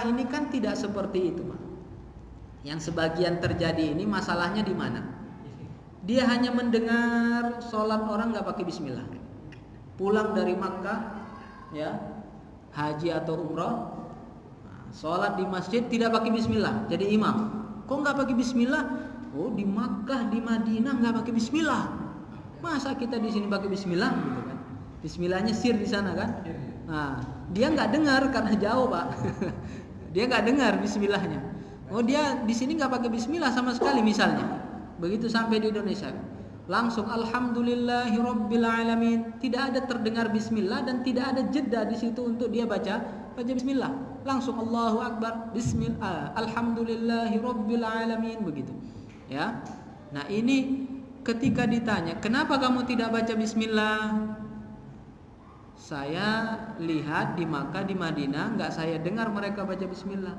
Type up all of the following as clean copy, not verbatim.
Ini kan tidak seperti itu, Pak. Yang sebagian terjadi ini masalahnya di mana? Dia hanya mendengar sholat orang nggak pakai bismillah. Pulang dari Makkah, ya, haji atau umroh, sholat di masjid tidak pakai bismillah, jadi imam. Kok nggak pakai bismillah? Oh, di Makkah, di Madinah nggak pakai bismillah. Masa kita di sini pakai bismillah, gitu kan? Bismillahnya sir di sana kan? Nah, dia nggak dengar karena jauh, Pak. Dia nggak dengar bismillahnya. Oh, dia di sini nggak pakai bismillah sama sekali misalnya. Begitu sampai di Indonesia, langsung alhamdulillahirabbil alamin. Tidak ada terdengar bismillah dan tidak ada jeda di situ untuk dia baca bismillah. Langsung Allahu akbar, bismillah, alhamdulillahirabbil alamin, begitu. Ya. Nah, ini ketika ditanya, "Kenapa kamu tidak baca bismillah?" Saya lihat di Makkah, di Madinah, nggak saya dengar mereka baca bismillah.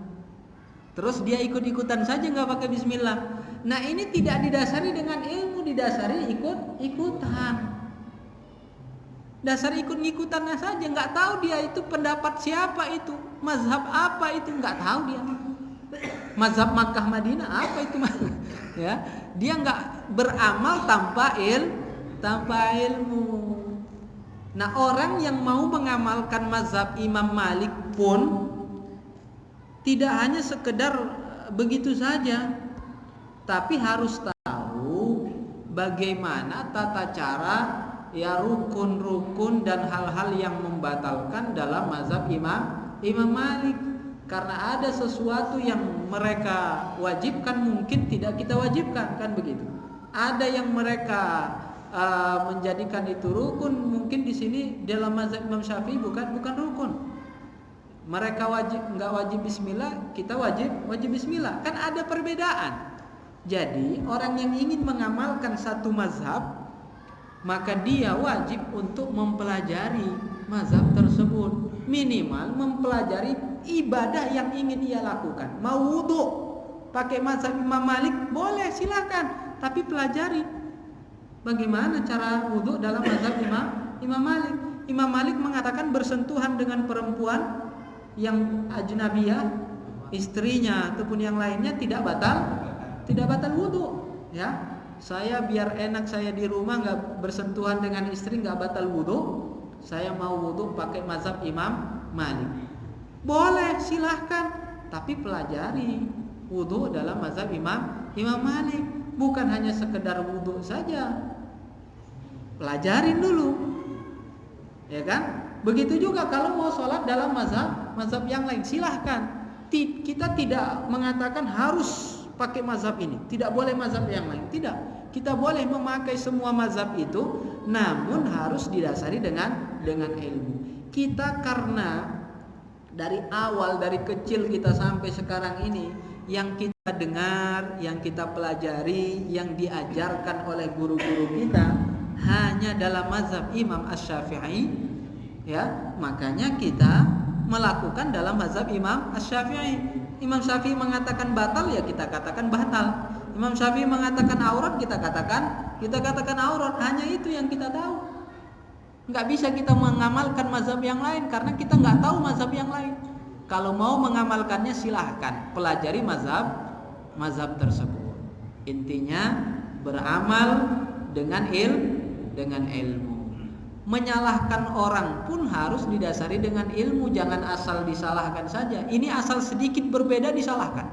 Terus dia ikut-ikutan saja nggak pakai bismillah. Nah, ini tidak didasari dengan ilmu, didasari ikut-ikutan. Dasar ikut-ikutannya saja, nggak tahu dia itu pendapat siapa itu, mazhab apa itu, nggak tahu dia. Mazhab Makkah Madinah apa itu? Ya, dia nggak beramal tanpa ilmu. Nah, orang yang mau mengamalkan mazhab Imam Malik pun tidak hanya sekedar begitu saja, tapi harus tahu bagaimana tata cara, ya, rukun-rukun dan hal-hal yang membatalkan dalam mazhab Imam Malik. Karena ada sesuatu yang mereka wajibkan mungkin tidak kita wajibkan, kan begitu. Ada yang mereka menjadikan itu rukun, mungkin di sini dalam mazhab Imam Syafi'i bukan rukun. Mereka nggak wajib bismillah, kita wajib bismillah. Kan ada perbedaan. Jadi orang yang ingin mengamalkan satu mazhab, maka dia wajib untuk mempelajari mazhab tersebut. Minimal mempelajari ibadah yang ingin ia lakukan. Mau wudu pakai mazhab Imam Malik, boleh, silakan. Tapi pelajari bagaimana cara wudu dalam mazhab Imam Malik. Imam Malik mengatakan bersentuhan dengan perempuan yang ajnabiyah, istrinya ataupun yang lainnya tidak batal wudu, ya. Saya biar enak, saya di rumah nggak bersentuhan dengan istri, nggak batal wudu. Saya mau wudu pakai mazhab Imam Malik, boleh, silahkan. Tapi pelajari wudu dalam mazhab Imam Malik, bukan hanya sekedar wudu saja. Pelajarin dulu, ya kan? Begitu juga kalau mau sholat dalam mazhab yang lain, silahkan. Kita tidak mengatakan harus pakai mazhab ini, tidak boleh mazhab yang lain, tidak. Kita boleh memakai semua mazhab itu, namun harus didasari dengan ilmu. Kita karena dari awal, dari kecil kita sampai sekarang ini, yang kita dengar, yang kita pelajari, yang diajarkan oleh guru-guru kita hanya dalam mazhab Imam Asy-Syafi'i, ya, makanya kita melakukan dalam mazhab Imam Asy-Syafi'i. Imam Syafi'i mengatakan batal, ya kita katakan batal. Imam Syafi'i mengatakan aurat, kita katakan aurat. Hanya itu yang kita tahu. Nggak bisa kita mengamalkan mazhab yang lain karena kita nggak tahu mazhab yang lain. Kalau mau mengamalkannya silahkan pelajari mazhab tersebut. Intinya beramal dengan ilmu. Menyalahkan orang pun harus didasari dengan ilmu, jangan asal disalahkan saja. Ini asal sedikit berbeda disalahkan.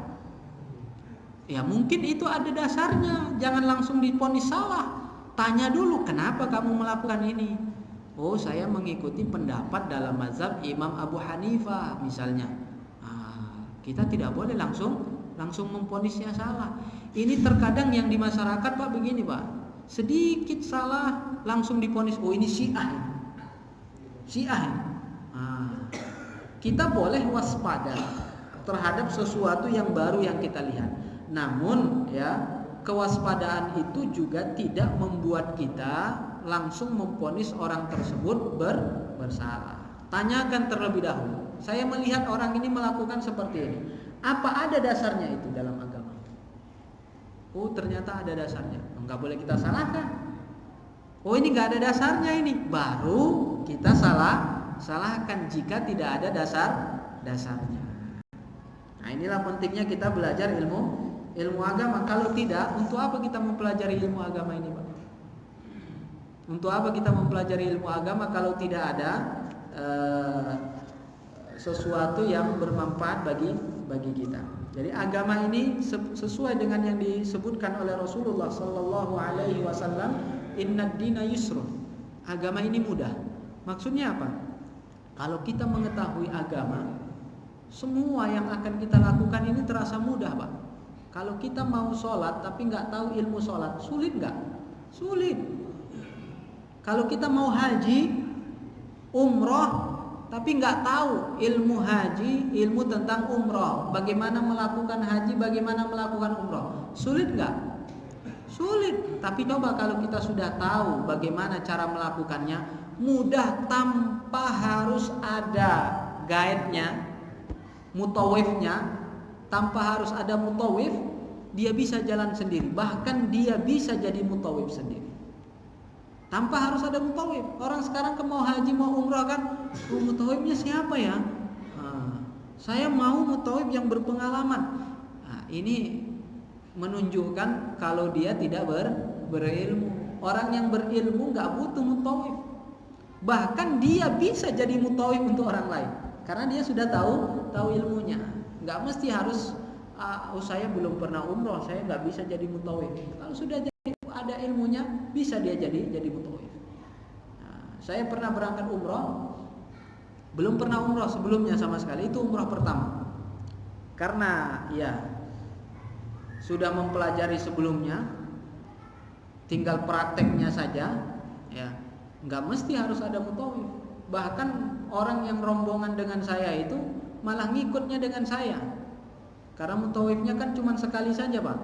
Ya mungkin itu ada dasarnya, jangan langsung divonis salah. Tanya dulu, kenapa kamu melakukan ini? Oh, saya mengikuti pendapat dalam mazhab Imam Abu Hanifah misalnya. Kita tidak boleh langsung memvonisnya salah. Ini terkadang yang di masyarakat, Pak, begini, Pak. Sedikit salah langsung divonis, oh ini Syiah. Kita boleh waspada terhadap sesuatu yang baru yang kita lihat. Namun, ya, kewaspadaan itu juga tidak membuat kita langsung memvonis orang tersebut bersalah. Tanyakan terlebih dahulu. Saya melihat orang ini melakukan seperti ini. Apa ada dasarnya itu dalam agama? Oh, ternyata ada dasarnya. Enggak boleh kita salahkan. Oh ini nggak ada dasarnya ini, baru kita salahkan jika tidak ada dasarnya. Nah inilah pentingnya kita belajar ilmu agama. Kalau tidak, untuk apa kita mempelajari ilmu agama ini, Pak? Untuk apa kita mempelajari ilmu agama kalau tidak ada sesuatu yang bermanfaat bagi kita. Jadi agama ini sesuai dengan yang disebutkan oleh Rasulullah sallallahu alaihi wasallam, innad dina yusrun. Agama ini mudah. Maksudnya apa? Kalau kita mengetahui agama, semua yang akan kita lakukan ini terasa mudah, Pak. Kalau kita mau sholat tapi nggak tahu ilmu sholat, sulit nggak? Sulit. Kalau kita mau haji, umroh, tapi nggak tahu ilmu haji, ilmu tentang umroh, bagaimana melakukan haji, bagaimana melakukan umroh, sulit nggak? Sulit. Tapi coba kalau kita sudah tahu bagaimana cara melakukannya, mudah tanpa harus ada guide-nya, mutawifnya, tanpa harus ada mutawif, dia bisa jalan sendiri. Bahkan dia bisa jadi mutawif sendiri. Tanpa harus ada mutawif. Orang sekarang mau haji, mau umrah kan, mutawifnya siapa ya? Saya mau mutawif yang berpengalaman. Nah, ini menunjukkan kalau dia tidak berilmu. Orang yang berilmu nggak butuh mutawif. Bahkan dia bisa jadi mutawif untuk orang lain, karena dia sudah tahu ilmunya. Nggak mesti harus saya belum pernah umrah, saya nggak bisa jadi mutawif. Kalau sudah ada ilmunya, bisa dia jadi mutawif. Nah, saya pernah berangkat umrah, belum pernah umrah sebelumnya sama sekali. Itu umrah pertama. Karena ya sudah mempelajari sebelumnya, tinggal prakteknya saja, ya nggak mesti harus ada mutawif. Bahkan orang yang rombongan dengan saya itu malah ngikutnya dengan saya, karena mutawifnya kan cuma sekali saja, Pak.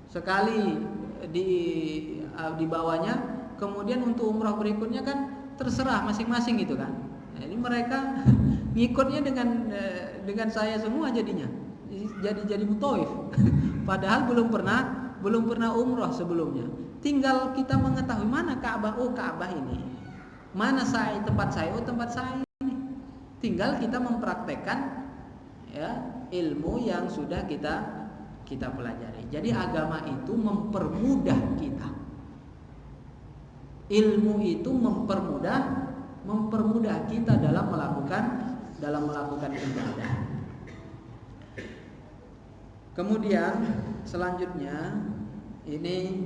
Sekali di bawahnya, kemudian untuk umrah berikutnya kan terserah masing-masing gitu kan. Jadi mereka ngikutnya dengan saya semua jadinya. Jadi mutawif. Padahal belum pernah umrah sebelumnya. Tinggal kita mengetahui mana Ka'bah, oh Ka'bah ini. Mana tempat saya, oh tempat saya ini. Tinggal kita mempraktekkan ya ilmu yang sudah kita pelajari. Jadi agama itu mempermudah kita. Ilmu itu mempermudah kita dalam melakukan ibadah. Kemudian selanjutnya ini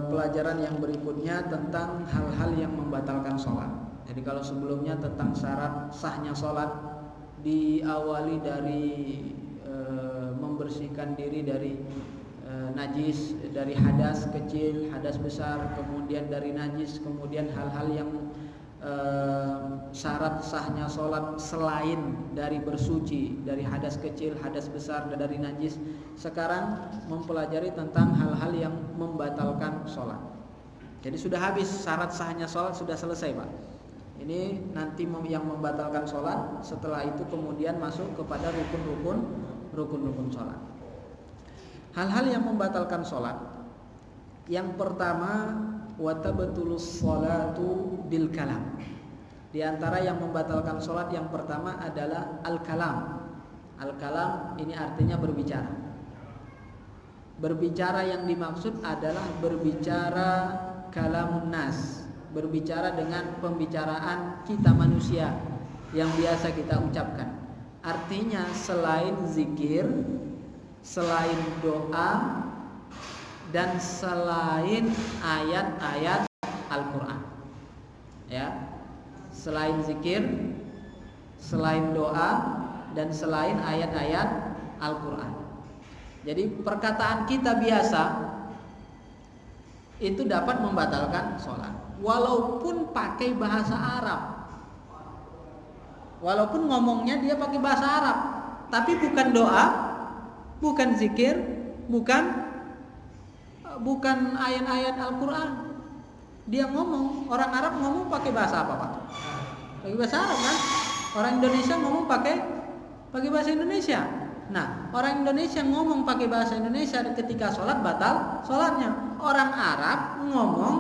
pelajaran yang berikutnya tentang hal-hal yang membatalkan sholat. Jadi kalau sebelumnya tentang syarat sahnya sholat diawali dari membersihkan diri dari najis, dari hadas kecil, hadas besar, kemudian dari najis, kemudian hal-hal yang syarat sahnya sholat selain dari bersuci, dari hadas kecil, hadas besar, dan dari najis. Sekarang mempelajari tentang hal-hal yang membatalkan sholat. Jadi sudah habis syarat sahnya sholat, sudah selesai, Pak. Ini nanti yang membatalkan sholat. Setelah itu kemudian masuk kepada rukun-rukun sholat. Hal-hal yang membatalkan sholat. Yang pertama, watabtulus sholatu bil kalam. Di antara yang membatalkan sholat yang pertama adalah al-kalam. Al-kalam ini artinya berbicara. Berbicara yang dimaksud adalah berbicara kalamun nas, berbicara dengan pembicaraan kita manusia yang biasa kita ucapkan. Artinya selain zikir, selain doa, dan selain ayat-ayat Al-Quran, ya, selain zikir, selain doa, dan selain ayat-ayat Al-Quran. Jadi perkataan kita biasa itu dapat membatalkan sholat, walaupun pakai bahasa Arab, walaupun ngomongnya dia pakai bahasa Arab, tapi bukan doa, bukan zikir, bukan ayat-ayat Al-Quran. Dia ngomong, orang Arab ngomong pakai bahasa apa, Pak? Pakai bahasa Arab kan? Orang Indonesia ngomong pakai bahasa Indonesia. Nah, orang Indonesia ngomong pakai bahasa Indonesia ketika sholat batal sholatnya. Orang Arab ngomong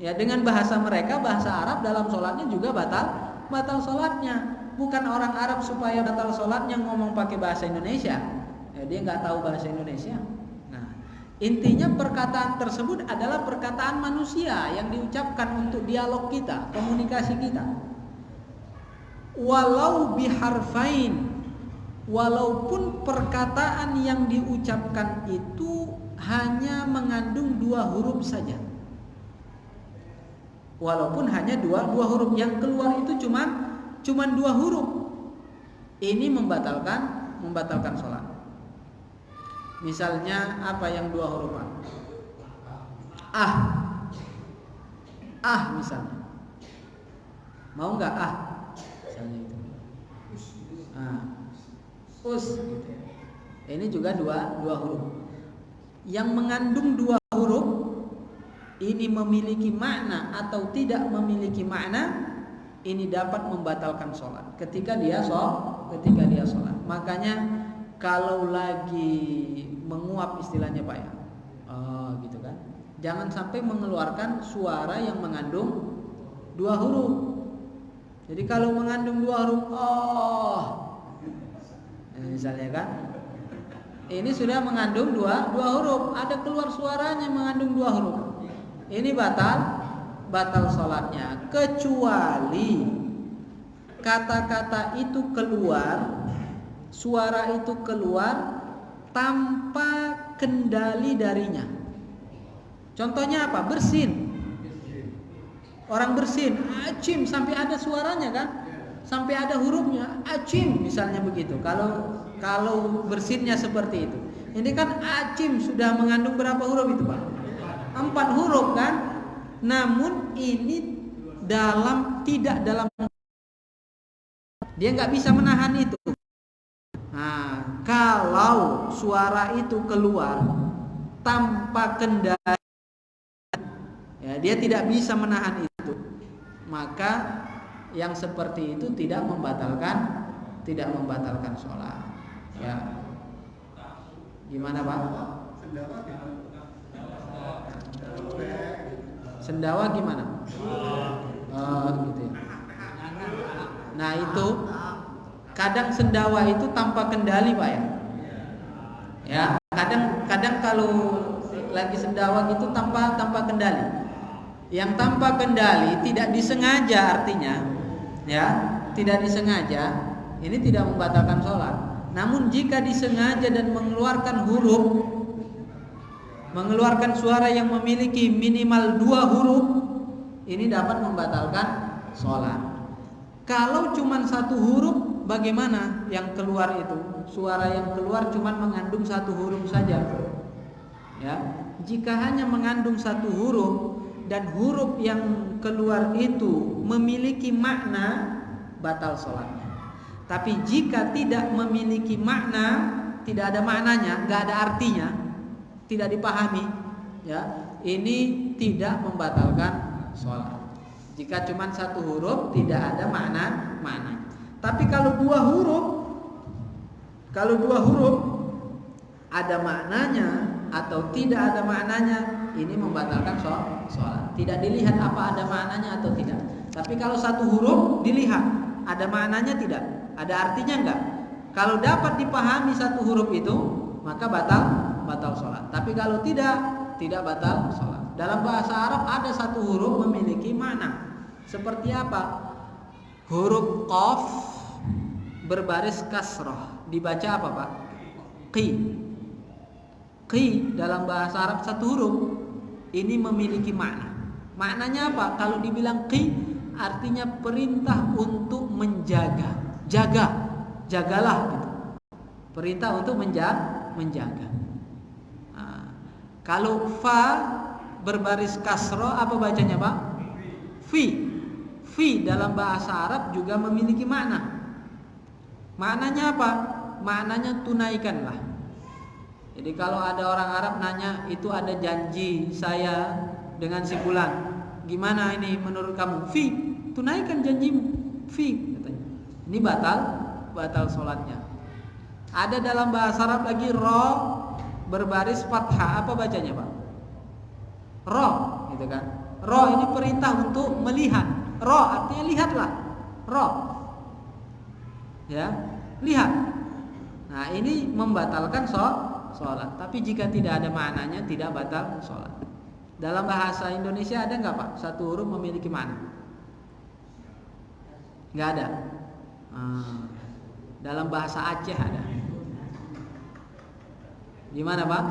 ya dengan bahasa mereka, bahasa Arab dalam sholatnya juga batal sholatnya. Bukan orang Arab supaya batal sholatnya ngomong pakai bahasa Indonesia. Ya, dia nggak tahu bahasa Indonesia. Nah, intinya perkataan tersebut adalah perkataan manusia yang diucapkan untuk dialog kita, komunikasi kita. Walau biharfain, walaupun perkataan yang diucapkan itu hanya mengandung 2 huruf saja. Walaupun hanya dua huruf, yang keluar itu cuman 2 huruf. Ini membatalkan sholat. Misalnya apa yang 2 huruf? Misalnya. Mau nggak misalnya itu. Gitu. Ini juga dua huruf. Yang mengandung 2 huruf ini memiliki makna atau tidak memiliki makna, ini dapat membatalkan sholat ketika dia sholat. Makanya kalau lagi menguap istilahnya Pak ya, gitu kan, jangan sampai mengeluarkan suara yang mengandung 2 huruf. Jadi kalau mengandung 2 huruf, misalnya kan, ini sudah mengandung dua huruf, ada keluar suaranya mengandung 2 huruf, ini batal sholatnya, kecuali kata-kata itu keluar, suara itu keluar tanpa kendali darinya. Contohnya apa? Bersin. Orang bersin, acim, sampai ada suaranya kan, sampai ada hurufnya, acim misalnya begitu. Kalau bersinnya seperti itu, ini kan acim sudah mengandung berapa huruf itu Pak? 4 huruf kan. Namun ini tidak dalam, dia nggak bisa menahan itu. Nah, kalau suara itu keluar tanpa kendali, ya, dia tidak bisa menahan itu, maka yang seperti itu tidak membatalkan sholat. Ya, gimana Pak? Sendawa gimana? Gitu ya. Nah itu kadang sendawa itu tanpa kendali Pak ya. Ya, kadang kalau lagi sendawa gitu tanpa kendali. Yang tanpa kendali tidak disengaja, artinya ya, tidak disengaja, ini tidak membatalkan sholat. Namun jika disengaja dan mengeluarkan huruf, mengeluarkan suara yang memiliki minimal 2 huruf, ini dapat membatalkan sholat. Kalau cuma 1 huruf, bagaimana yang keluar itu? Suara yang keluar cuma mengandung 1 huruf saja. Ya, jika hanya mengandung 1 huruf dan huruf yang keluar itu memiliki makna, batal sholatnya. Tapi jika tidak memiliki makna, tidak ada maknanya, nggak ada artinya, tidak dipahami, ya, ini tidak membatalkan sholat. Jika cuma 1 huruf tidak ada makna. Tapi kalau 2 huruf ada maknanya atau tidak ada maknanya, ini membatalkan sholat. Tidak dilihat apa ada maknanya atau tidak. Tapi kalau 1 huruf dilihat ada maknanya tidak, ada artinya enggak. Kalau dapat dipahami 1 huruf itu, maka batal sholat. Tapi kalau tidak batal sholat. Dalam bahasa Arab ada 1 huruf memiliki makna. Seperti apa? Huruf qaf berbaris kasrah dibaca apa Pak? Qi dalam bahasa Arab 1 huruf ini memiliki makna. Maknanya apa? Kalau dibilang qi artinya perintah untuk menjaga. Jagalah gitu. Perintah untuk menjaga. Nah, kalau fa berbaris kasroh apa bacanya Pak? Fi dalam bahasa Arab juga memiliki makna. Maknanya apa? Maknanya tunaikanlah. Jadi kalau ada orang Arab nanya, itu ada janji saya dengan si fulan, gimana ini menurut kamu? Fi, tunaikan janjimu. Fi katanya. Ini batal sholatnya. Ada dalam bahasa Arab lagi ro berbaris fathah, apa bacanya Pak? Ro, gitu kan? Ro ini perintah untuk melihat. Ro artinya lihatlah. Ro, ya, lihat. Nah ini membatalkan sholat. Tapi jika tidak ada maknanya tidak batal sholat. Dalam bahasa Indonesia ada nggak Pak satu huruf memiliki makna? Nggak ada. Dalam bahasa Aceh ada. Gimana Pak?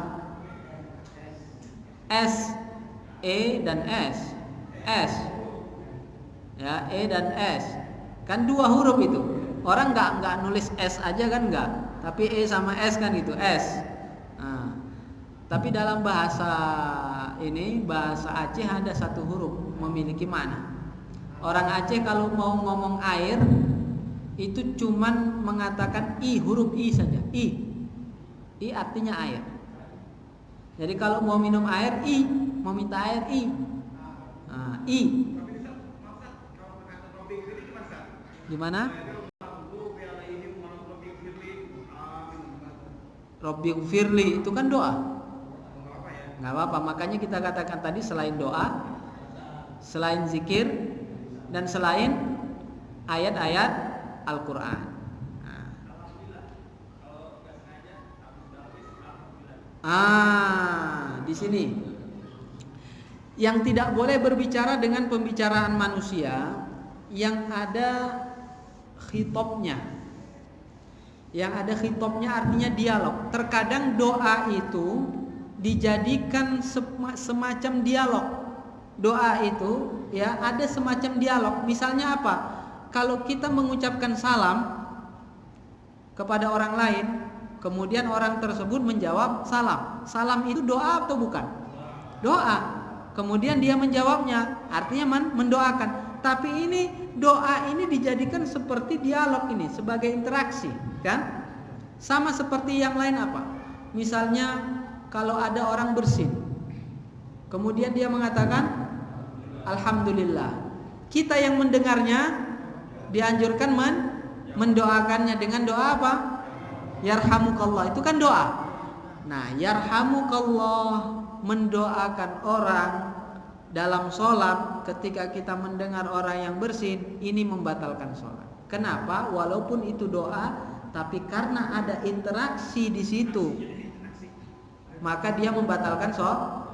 S, E dan S. S, ya, E dan S. Kan dua huruf itu. Orang nggak nulis S aja kan nggak. Tapi E sama S kan gitu. S. Tapi dalam bahasa ini, bahasa Aceh ada satu huruf memiliki makna. Orang Aceh kalau mau ngomong air itu cuman mengatakan I, huruf I saja. I artinya air. Jadi kalau mau minum air I, mau minta air I. I. Gimana? Robbi firli itu kan doa. Nggak apa-apa, makanya kita katakan tadi selain doa, selain zikir, dan selain ayat-ayat Al-Quran. Di sini yang tidak boleh berbicara dengan pembicaraan manusia yang ada khitobnya. Yang ada khitobnya artinya dialog. Terkadang doa itu dijadikan semacam dialog. Doa itu ya ada semacam dialog. Misalnya apa? Kalau kita mengucapkan salam kepada orang lain, kemudian orang tersebut menjawab salam. Salam itu doa atau bukan? Doa. Kemudian dia menjawabnya, artinya mendoakan. Tapi ini doa ini dijadikan seperti dialog ini, sebagai interaksi, kan? Sama seperti yang lain apa? Misalnya kalau ada orang bersin, kemudian dia mengatakan Alhamdulillah. Kita yang mendengarnya dianjurkan mendoakannya dengan doa apa? Yarhamukallah, itu kan doa. Nah, yarhamukallah mendoakan orang dalam sholat ketika kita mendengar orang yang bersin, ini membatalkan sholat. Kenapa? Walaupun itu doa, tapi karena ada interaksi di situ, maka dia membatalkan sholat.